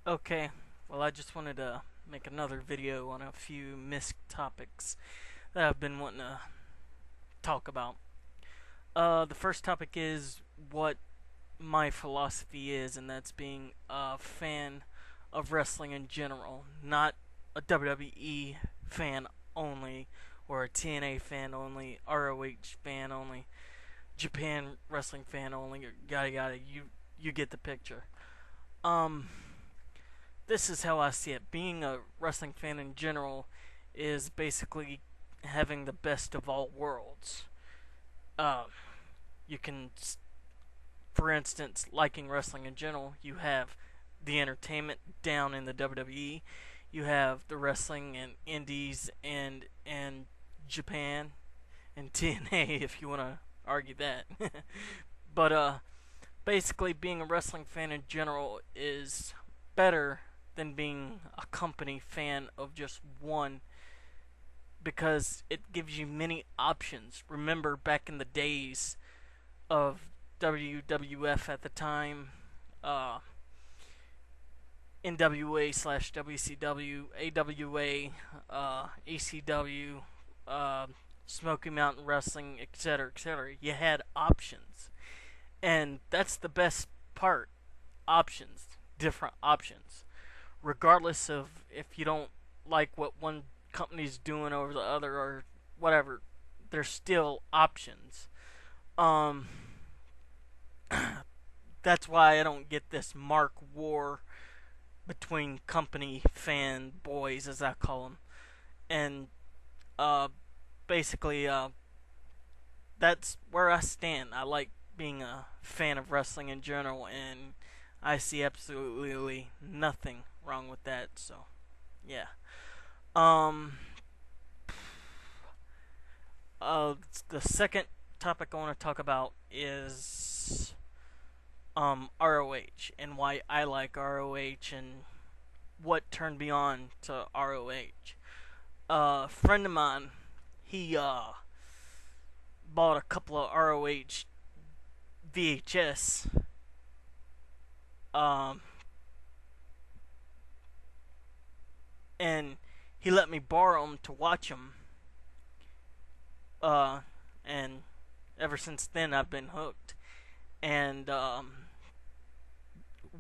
Okay, well, I just wanted to make another video on a few Misc topics that I've been wanting to talk about. The first topic is what my philosophy is, and that's being a fan of wrestling in general, not a WWE fan only, or a TNA fan only, ROH fan only, Japan wrestling fan only, or yada yada. You get the picture. Um, this is how I see it. Being a wrestling fan in general is basically having the best of all worlds. Uh, you can, for instance, liking wrestling in general, you have the entertainment down in the WWE, you have the wrestling and indies and Japan and TNA if you want to argue that. But basically, being a wrestling fan in general is better than being a company fan of just one because it gives you many options. Remember back in the days of WWF at the time, uh, NWA slash WCW, AWA, ECW, Smoky Mountain Wrestling, etc., etc. You had options, and that's the best part. Options, different options, regardless of if you don't like what one company's doing over the other or whatever. There's still options. Um, that's why I don't get this mark war between company fan boys, as I call them, and uh, basically, that's where I stand. I like being a fan of wrestling in general, and I see absolutely nothing wrong with that. So, yeah. Um, the second topic I want to talk about is ROH and why I like ROH and what turned me on to ROH. A friend of mine, he bought a couple of ROH VHS. Um, and he let me borrow them to watch them. Uh, and ever since then I've been hooked. And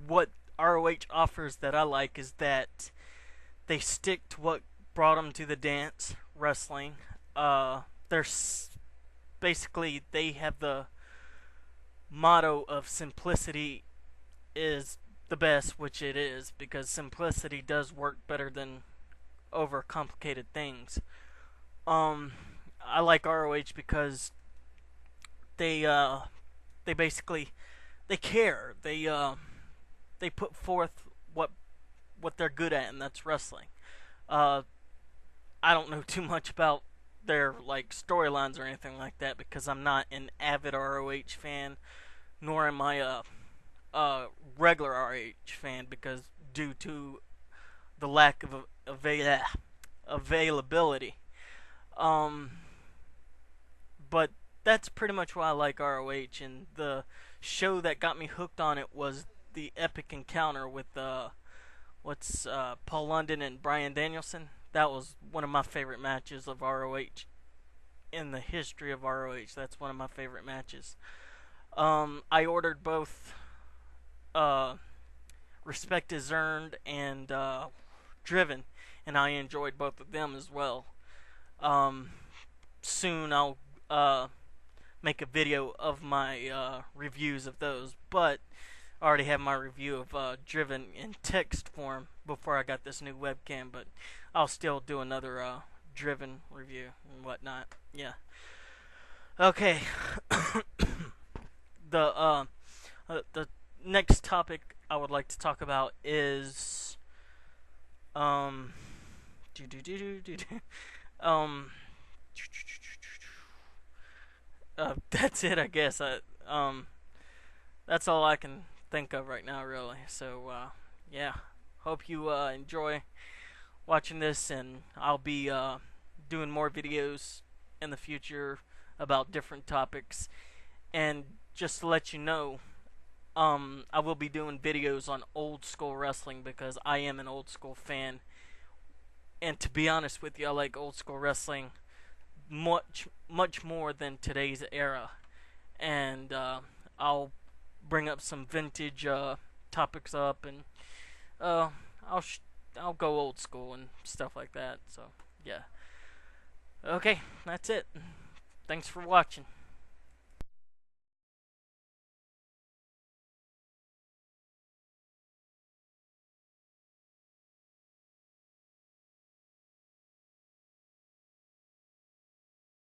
what ROH offers that I like is that they stick to what brought them to the dance wrestling. They're basically they have the motto of simplicity is the best, which it is because simplicity does work better than overcomplicated things. Um, I like ROH because they they basically they care. They put forth what they're good at, and that's wrestling. Uh, I don't know too much about their like storylines or anything like that because I'm not an avid ROH fan, nor am I a regular ROH fan because due to the lack of availability. Um, but that's pretty much why I like ROH, and the show that got me hooked on it was the epic encounter with Paul London and Bryan Danielson. That was one of my favorite matches of ROH in the history of ROH. That's one of my favorite matches. I ordered both uh, Respect is Earned and Driven, and I enjoyed both of them as well. Um, soon I'll make a video of my reviews of those, but I already have my review of Driven in text form before I got this new webcam, but I'll still do another Driven review and whatnot. Yeah. Okay. The next topic I would like to talk about is um do do do do do um that's it, I guess. That's all I can think of right now, really. So yeah, hope you enjoy watching this, and I'll be doing more videos in the future about different topics. And just to let you know, I will be doing videos on old school wrestling because I am an old school fan. And to be honest with you, I like old school wrestling much more than today's era. And I'll bring up some vintage topics up, and uh, I'll I'll go old school and stuff like that. So yeah. Okay, that's it. Thanks for watching.